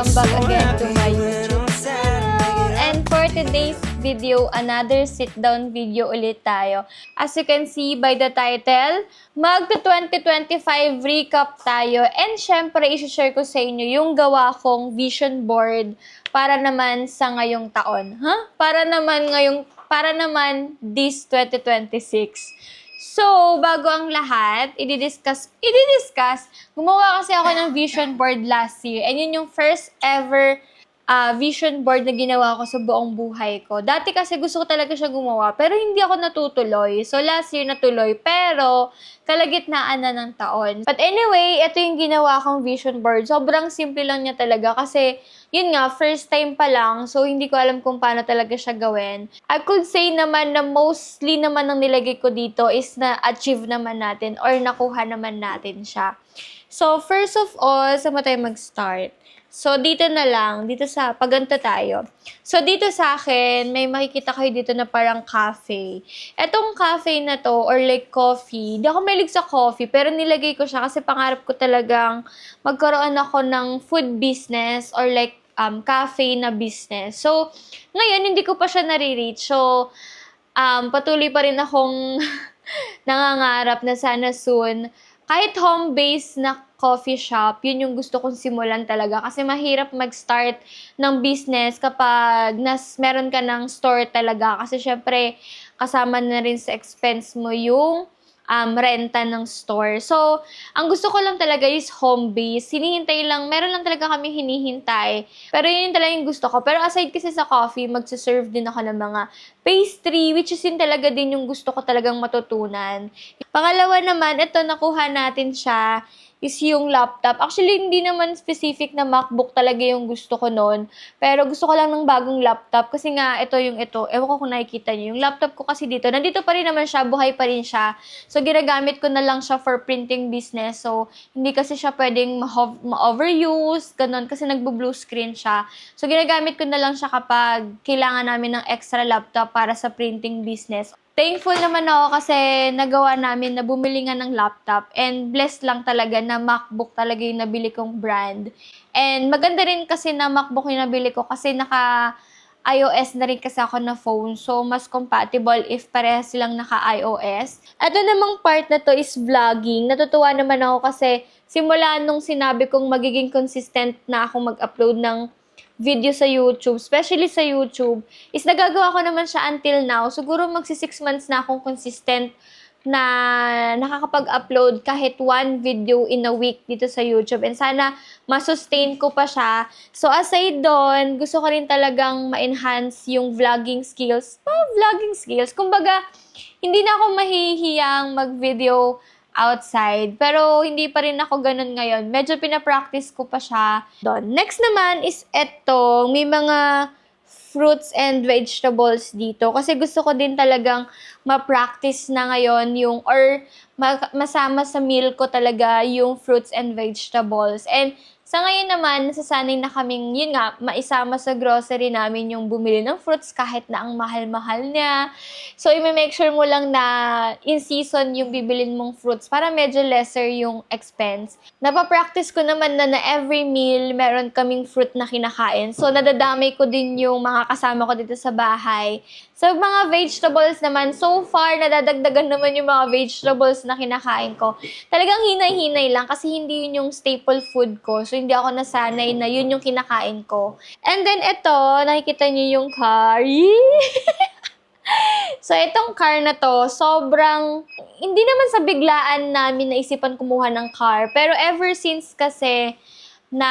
welcome back again to my YouTube. And for today's video, another sit-down video ulit tayo. As you can see by the title, magto-2025 recap tayo. And syempre, isi-share ko sa inyo yung gawa kong vision board para naman sa ngayong taon. Para naman this 2026. So, bago ang lahat, i-discuss, gumawa kasi ako ng vision board last year. And yun yung first ever vision board na ginawa ko sa buong buhay ko. Dati kasi gusto ko talaga siya gumawa, pero hindi ako natutuloy. So, last year natuloy, pero kalagitnaan na ng taon. But anyway, ito yung ginawa kong vision board. Sobrang simple lang niya talaga kasi, yun nga, first time pa lang, so hindi ko alam kung paano talaga siya gawin. I could say naman na mostly naman ang nilagay ko dito is na-achieve naman natin or nakuha naman natin siya. So, first of all, saan tayo mag-start? So, dito na lang, dito sa, paganto tayo. So, dito sa akin, may makikita kayo dito na parang cafe. Etong cafe na to, or like coffee, di ako mahilig sa coffee, pero nilagay ko siya kasi pangarap ko talagang magkaroon ako ng food business or like cafe na business. So, ngayon, hindi ko pa siya nare-reach. So, patuloy pa rin akong nangangarap na sana soon. Kahit home-based na coffee shop, yun yung gusto kong simulan talaga. Kasi mahirap mag-start ng business kapag meron ka ng store talaga. Kasi syempre, kasama na rin sa expense mo yung renta ng store. So, ang gusto ko lang talaga is home-based. Hinihintay lang, meron lang talaga kami hinihintay. Pero yun talaga yung gusto ko. Pero aside kasi sa coffee, magsaserve din ako ng mga pastry, which is yun talaga din yung gusto ko talagang matutunan. Pangalawa naman, ito nakuha natin siya is yung laptop. Actually, hindi naman specific na MacBook talaga yung gusto ko noon. Pero gusto ko lang ng bagong laptop. Kasi nga, ito. Ewan ko kung nakikita niyo. Yung laptop ko kasi dito. Nandito pa rin naman siya. Buhay pa rin siya. So, ginagamit ko na lang siya for printing business. So, hindi kasi siya pwedeng ma-overuse. Ganon. Kasi nagbo-blue screen siya. So, ginagamit ko na lang siya kapag kailangan namin ng extra laptop para sa printing business. Thankful naman ako kasi nagawa namin na bumili nga ng laptop and blessed lang talaga na MacBook talaga yung nabili kong brand. And maganda rin kasi na MacBook yung nabili ko kasi naka-iOS na rin kasi ako na phone. So, mas compatible if parehas silang naka-iOS. Ito namang part na to is vlogging. Natutuwa naman ako kasi simula nung sinabi kong magiging consistent na ako mag-upload ng video sa YouTube, especially sa YouTube, is nagagawa ko naman siya until now. Siguro magsi 6 months na akong consistent na nakakapag-upload kahit one video in a week dito sa YouTube. And sana masustain ko pa siya. So aside doon, gusto ko rin talagang ma-enhance yung vlogging skills. Kumbaga, hindi na ako mahihiyang mag-video outside. Pero hindi pa rin ako ganun ngayon. Medyo pinapractice ko pa siya doon. Next naman is eto, may mga fruits and vegetables dito. Kasi gusto ko din talagang ma-practice na ngayon yung, or masama sa meal ko talaga yung fruits and vegetables. And sa ngayon naman, nasasanay na kaming, yun nga, maisama sa grocery namin yung bumili ng fruits kahit na ang mahal-mahal niya. So, i-make sure mo lang na in season yung bibilin mong fruits para medyo lesser yung expense. Napapractice ko naman na every meal meron kaming fruit na kinakain. So, nadadamay ko din yung mga kasama ko dito sa bahay. So, mga vegetables naman, so far, nadadagdagan naman yung mga vegetables na kinakain ko. Talagang hinay-hinay lang kasi hindi yun yung staple food ko. So, hindi ako nasanay na yun yung kinakain ko. And then, ito, nakikita niyo yung car. So, itong car na to, sobrang, hindi naman sa biglaan namin naisipan kumuha ng car. Pero ever since kasi, na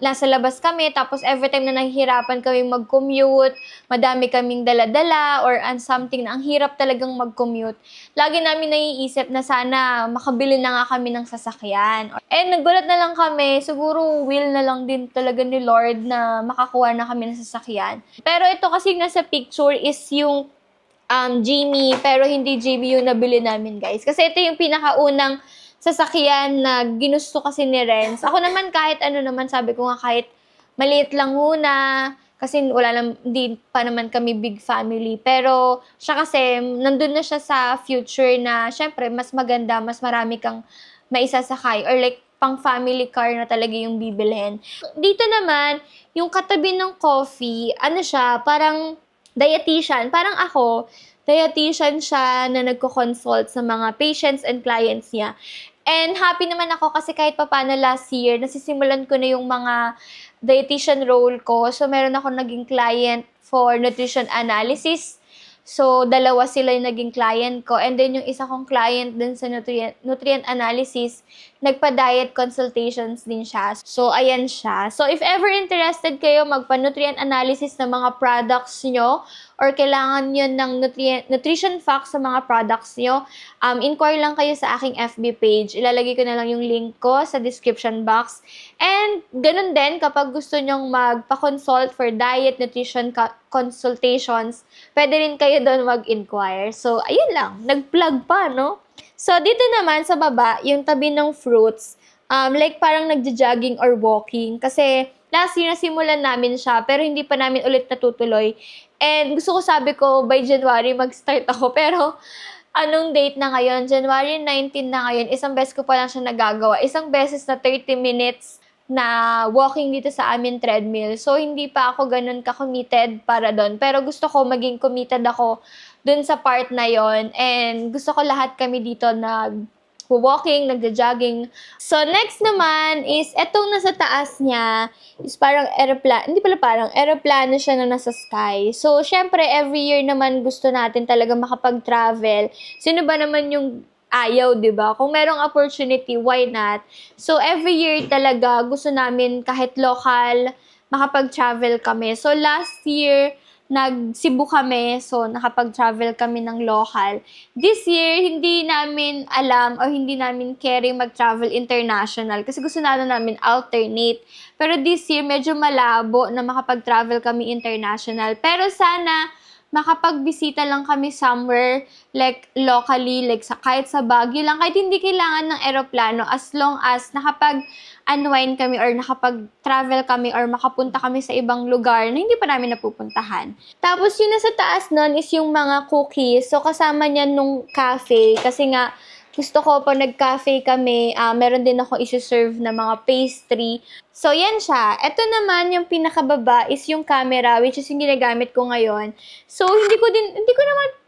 nasa labas kami, tapos every time na nahihirapan kami mag-commute, madami kaming dala-dala, or something na ang hirap talagang mag-commute, lagi namin naiisip na sana makabili na nga kami ng sasakyan. And nagulat na lang kami, siguro will na lang din talaga ni Lord na makakuha na kami ng sasakyan. Pero ito kasi nasa picture is yung Jimmy, pero hindi Jimmy yung nabili namin, guys. Kasi ito yung pinakaunang sasakyan na ginusto kasi ni Renz. Ako naman kahit ano naman, sabi ko nga kahit maliit lang muna, kasi hindi pa naman kami big family. Pero siya kasi, nandun na siya sa future na, syempre, mas maganda, mas marami kang maisasakay. Or like, pang family car na talaga yung bibilhin. Dito naman, yung katabi ng coffee, ano siya, parang dietitian. Parang ako, dietitian siya na nagko-consult sa mga patients and clients niya. And happy naman ako kasi kahit papano last year, nasisimulan ko na yung mga dietitian role ko. So, meron ako naging client for nutrition analysis. So, dalawa sila yung naging client ko. And then, yung isa kong client din sa nutrient analysis, nagpa-diet consultations din siya. So, ayan siya. So, if ever interested kayo magpa-nutrient analysis ng mga products nyo, or kailangan nyo ng nutrition facts sa mga products nyo, inquire lang kayo sa aking FB page. Ilalagay ko na lang yung link ko sa description box. And, ganun din, kapag gusto nyong magpa-consult for diet, nutrition consultations, pwede rin kayo doon mag-inquire. So, ayun lang. Nag-plug pa, no? So, dito naman sa baba, yung tabi ng fruits, like parang nagja-jogging or walking. Kasi, last year nasimulan namin siya, pero hindi pa namin ulit natutuloy. And gusto ko sabi ko, by January mag-start ako. Pero, anong date na ngayon? January 19 na ngayon. Isang beses ko pa lang siya nagagawa. Isang beses na 30 minutes na walking dito sa amin treadmill. So, hindi pa ako ganun ka-committed para doon. Pero gusto ko maging committed ako dun sa part na yon. And gusto ko lahat kami dito walking, nagja-jogging. So, next naman is, etong nasa taas niya, is parang aeroplano siya na nasa sky. So, syempre, every year naman gusto natin talaga makapag-travel. Sino ba naman yung ayaw, di ba? Kung merong opportunity, why not? So, every year talaga gusto namin kahit local, makapag-travel kami. So, last year, nag-Cebu kami, so nakapag-travel kami ng local. This year, hindi namin alam o hindi namin caring mag-travel international kasi gusto namin alternate. Pero this year, medyo malabo na makapag-travel kami international. Pero sana, makapagbisita lang kami somewhere, like locally, like kahit sa Baguio lang, kahit hindi kailangan ng eroplano, as long as nakapag-unwind kami or nakapag-travel kami or makapunta kami sa ibang lugar na hindi pa namin napupuntahan. Tapos yung nasa taas nun is yung mga cookies. So kasama niyan nung cafe kasi nga gusto ko pa nag-cafe kami, meron din ako isi-serve na mga pastry. So, yan siya. Ito naman, yung pinakababa is yung camera, which is yung ginagamit ko ngayon. So, hindi ko naman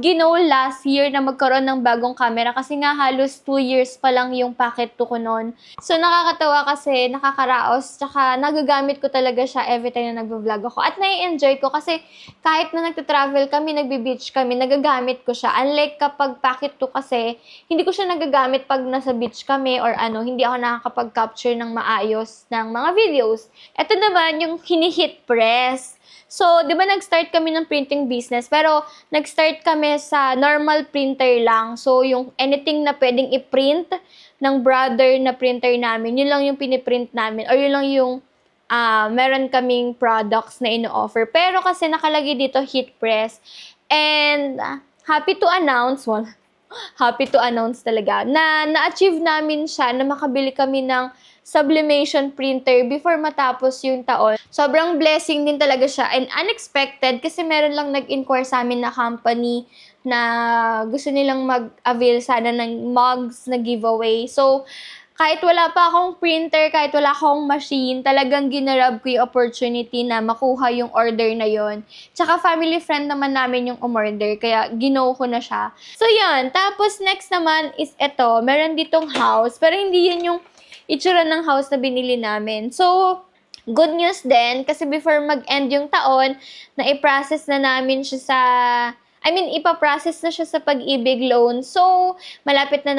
ginol last year na magkaroon ng bagong camera kasi nga halos 2 years pa lang yung packet 2 ko noon. So, nakakatawa kasi, nakakaraos, tsaka nagagamit ko talaga siya every time na nagvo-vlog ako. At nai-enjoy ko kasi kahit na nagta-travel kami, nagbe-beach kami, nagagamit ko siya. Unlike kapag packet 2 kasi, hindi ko siya nagagamit pag nasa beach kami or hindi ako nakakapag-capture ng maayos ng mga videos. Ito naman yung hini-heat press. So, di ba nag-start kami ng printing business, pero nag-start kami sa normal printer lang. So, yung anything na pwedeng i-print ng brother na printer namin, yun lang yung piniprint namin, or yun lang yung meron kaming products na ino-offer. Pero kasi nakalagay dito heat press. And happy to announce talaga na na-achieve namin siya na makabili kami ng sublimation printer before matapos yung taon. Sobrang blessing din talaga siya and unexpected kasi meron lang nag-inquire sa amin na company na gusto nilang mag-avail sana ng mugs na giveaway. So, kahit wala pa akong printer, kahit wala akong machine, talagang ginarab ko yung opportunity na makuha yung order na yon. Tsaka family friend naman namin yung umorder, kaya ginaw ko na siya. So, yun. Tapos, next naman is ito. Meron ditong house, pero hindi yun yung itsura ng house na binili namin. So, good news din, kasi before mag-end yung taon, na i-process na namin siya ipaprocess na siya sa Pag-ibig loan. So, malapit na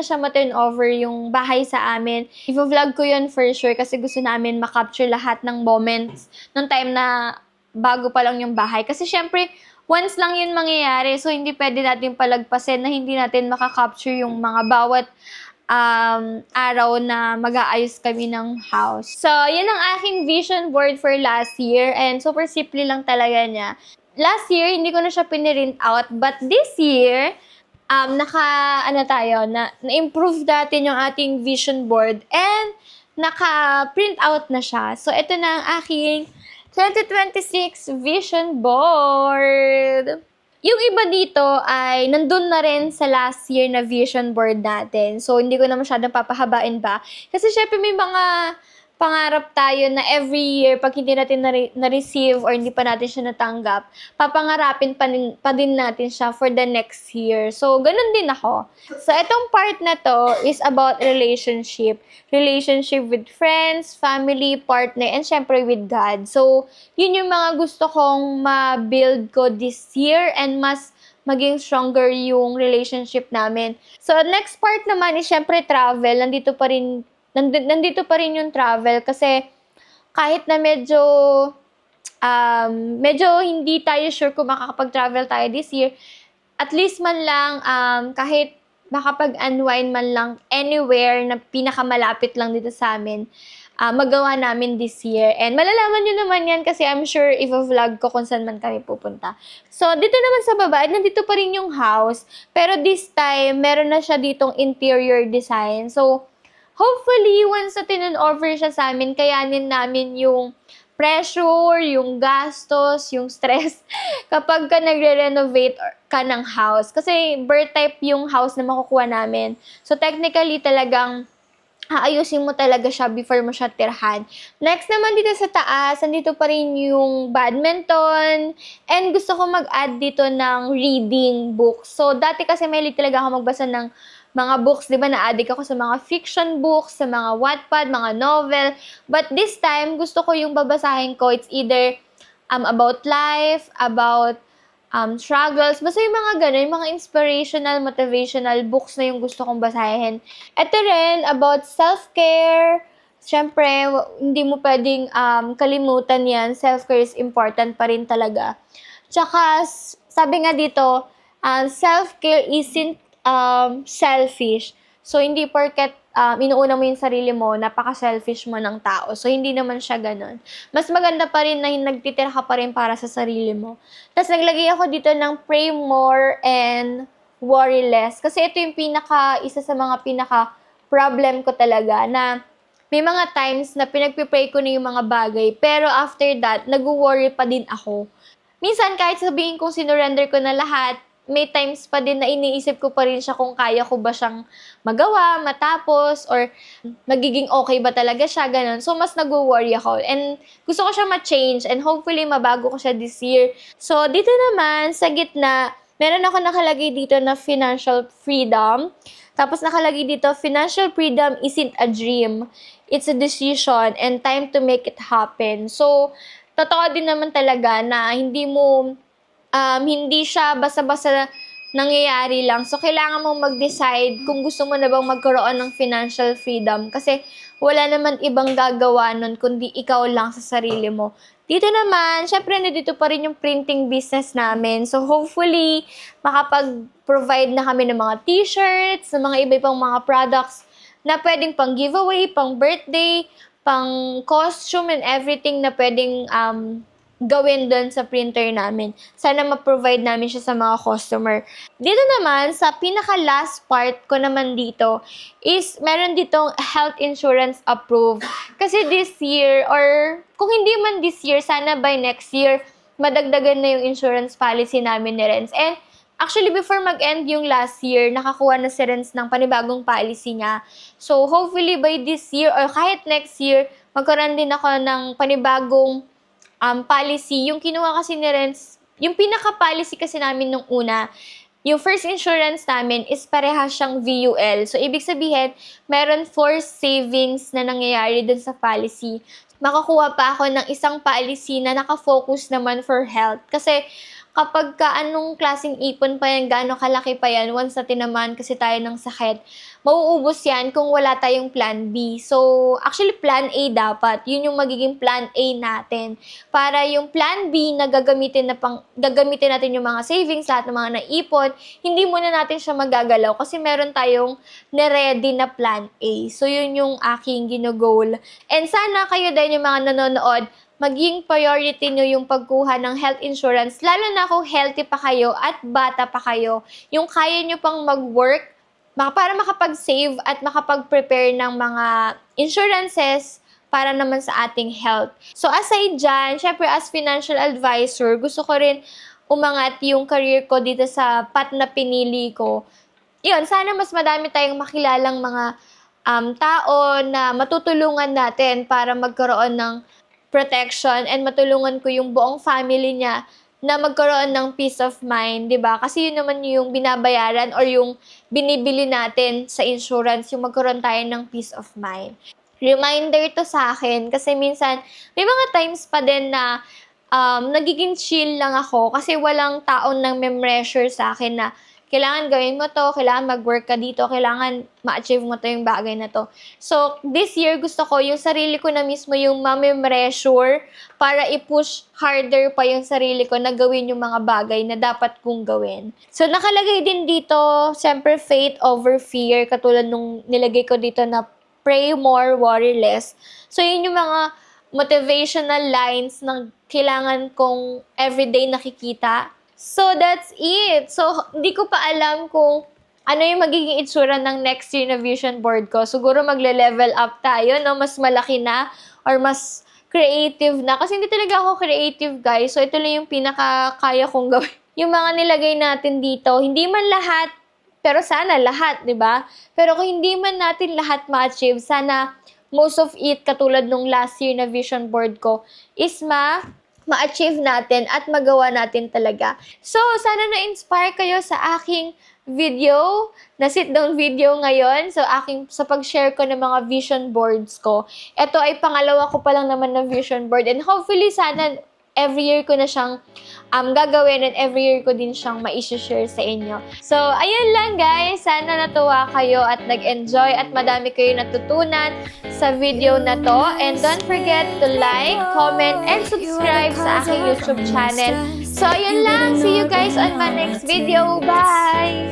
siya ma-turn over yung bahay sa amin. I-vlog ko yun for sure kasi gusto namin makapture lahat ng moments nung time na bago pa lang yung bahay. Kasi syempre, once lang yun mangyayari, so hindi pwede natin palagpasin na hindi natin makakapture yung mga bawat araw na mag-aayos kami ng house. So, yun ang aking vision board for last year and super simple lang talaga niya. Last year, hindi ko na siya pinirint out, but this year, na-improve natin yung ating vision board and naka-print out na siya. So, ito na ang aking 2026 vision board. Yung iba dito ay nandun na rin sa last year na vision board natin. So, hindi ko na masyadong papahabain pa. Kasi syempre may mga pangarap tayo na every year, pag hindi natin na-receive or hindi pa natin siya natanggap, papangarapin pa din natin siya for the next year. So, ganun din ako. So, itong part na to is about relationship. Relationship with friends, family, partner, and syempre with God. So, yun yung mga gusto kong ma-build ko this year and mas maging stronger yung relationship namin. So, next part naman is syempre travel. Nandito pa rin yung travel kasi kahit na medyo hindi tayo sure kung makakapag-travel tayo this year, at least man lang kahit makapag-unwind man lang anywhere na pinakamalapit lang dito sa amin, magawa namin this year. And malalaman nyo naman yan kasi I'm sure i-vlog ko kung saan man kami pupunta. So, dito naman sa baba, nandito pa rin yung house. Pero this time, meron na siya ditong interior design. So, hopefully, once na tinan-over siya sa amin, kayanin namin yung pressure, yung gastos, yung stress kapag ka nagre-renovate ka ng house. Kasi birth type yung house na makukuha namin. So, technically talagang aayusin mo talaga siya before mo siya tirhan. Next naman dito sa taas, nandito pa rin yung badminton. And gusto ko mag-add dito ng reading books. So, dati kasi mahilig talaga ako magbasa ng mga books, di ba, na-addict ako sa mga fiction books, sa mga Wattpad, mga novel. But this time, gusto ko yung babasahin ko, it's either about life, about struggles, basta yung mga ganun, yung mga inspirational, motivational books na yung gusto kong basahin. Ito rin, about self-care. Siyempre, hindi mo pwedeng kalimutan yan. Self-care is important pa rin talaga. Tsaka, sabi nga dito, self-care isn't selfish. So, hindi porket inuuna mo yung sarili mo, napaka-selfish mo ng tao. So, hindi naman siya ganun. Mas maganda pa rin na nagtitira ka pa rin para sa sarili mo. Tapos, naglagay ako dito ng pray more and worry less. Kasi ito yung isa sa mga pinaka-problem ko talaga na may mga times na pinagpipray ko na yung mga bagay, pero after that, nag-worry pa din ako. Minsan, kahit sabihin kong sinurrender ko na lahat, may times pa din na iniisip ko pa rin siya kung kaya ko ba siyang magawa, matapos, or magiging okay ba talaga siya, ganun. So, mas nag-worry ako. And gusto ko siya ma-change and hopefully mabago ko siya this year. So, dito naman, sa gitna, meron ako nakalagay dito na financial freedom. Tapos nakalagay dito, financial freedom isn't a dream. It's a decision and time to make it happen. So, totoo din naman talaga na hindi siya basta-basta nangyayari lang. So, kailangan mong mag-decide kung gusto mo na bang magkaroon ng financial freedom. Kasi, wala naman ibang gagawa nun kundi ikaw lang sa sarili mo. Dito naman, syempre, nandito pa rin yung printing business namin. So, hopefully, makapag-provide na kami ng mga t-shirts, ng mga iba-ibang mga products na pwedeng pang giveaway, pang birthday, pang costume and everything na pwedeng gawin doon sa printer namin. Sana ma-provide namin siya sa mga customer. Dito naman, sa pinaka-last part ko naman dito, is meron ditong health insurance approved. Kasi this year, or kung hindi man this year, sana by next year, madagdagan na yung insurance policy namin ni Renz. And actually, before mag-end yung last year, nakakuha na si Renz ng panibagong policy niya. So, hopefully by this year, or kahit next year, magkaroon din ako ng panibagong policy. Yung kinuha kasi ni Renz, yung pinaka-policy kasi namin nung una, yung first insurance namin is parehas siyang VUL. So, ibig sabihin, meron forced savings na nangyayari dun sa policy. Makakuha pa ako ng isang policy na nakafocus naman for health. Kasi, kapag anong klaseng ipon pa yan, gaano kalaki pa yan, once na tinamaan kasi tayo ng sakit, mauubos yan kung wala tayong plan B. So, actually, plan A dapat. Yun yung magiging plan A natin. Para yung plan B na gagamitin natin yung mga savings, lahat ng mga naipon, hindi muna natin siya magagalaw kasi meron tayong na-ready na plan A. So, yun yung aking ginogol. And sana kayo din yung mga nanonood, maging priority nyo yung pagkuha ng health insurance, lalo na kung healthy pa kayo at bata pa kayo. Yung kaya nyo pang mag-work para makapag-save at makapag-prepare ng mga insurances para naman sa ating health. So, aside dyan, syempre as financial advisor, gusto ko rin umangat yung career ko dito sa path na pinili ko. Yun, sana mas madami tayong makilalang mga tao na matutulungan natin para magkaroon ng protection and matulungan ko yung buong family niya na magkaroon ng peace of mind, 'di ba? Kasi yun naman yung binabayaran or yung binibili natin sa insurance, yung magkaroon tayo ng peace of mind. Reminder to sa akin kasi minsan may mga times pa din na nagiging chill lang ako kasi walang taong nang pressure sa akin na kailangan gawin mo to, kailangan mag-work ka dito, kailangan ma-achieve mo to yung bagay na to. So, this year gusto ko yung sarili ko na mismo yung pressure para i-push harder pa yung sarili ko na gawin yung mga bagay na dapat kong gawin. So, nakalagay din dito, siyempre faith over fear, katulad nung nilagay ko dito na pray more, worry less. So, yun yung mga motivational lines na kailangan kong everyday nakikita. So, that's it. So, hindi ko pa alam kung ano yung magiging itsura ng next year na vision board ko. Siguro magle-level up tayo, no? Mas malaki na or mas creative na. Kasi hindi talaga ako creative, guys. So, ito lang yung pinakakaya kong gawin. Yung mga nilagay natin dito, hindi man lahat, pero sana lahat, di ba? Pero kung hindi man natin lahat ma-achieve, sana most of it, katulad nung last year na vision board ko, is ma-achieve natin at magawa natin talaga. So, sana na-inspire kayo sa aking video, na sit-down video ngayon, sa pag-share ko ng mga vision boards ko. Ito ay pangalawa ko pa lang naman na vision board and hopefully sana every year ko na siyang gagawin and every year ko din siyang ma-share sa inyo. So, ayun lang guys. Sana natuwa kayo at nag-enjoy at madami kayo natutunan sa video na to. And don't forget to like, comment, and subscribe sa aking YouTube channel. So, ayun lang. See you guys on my next video. Bye!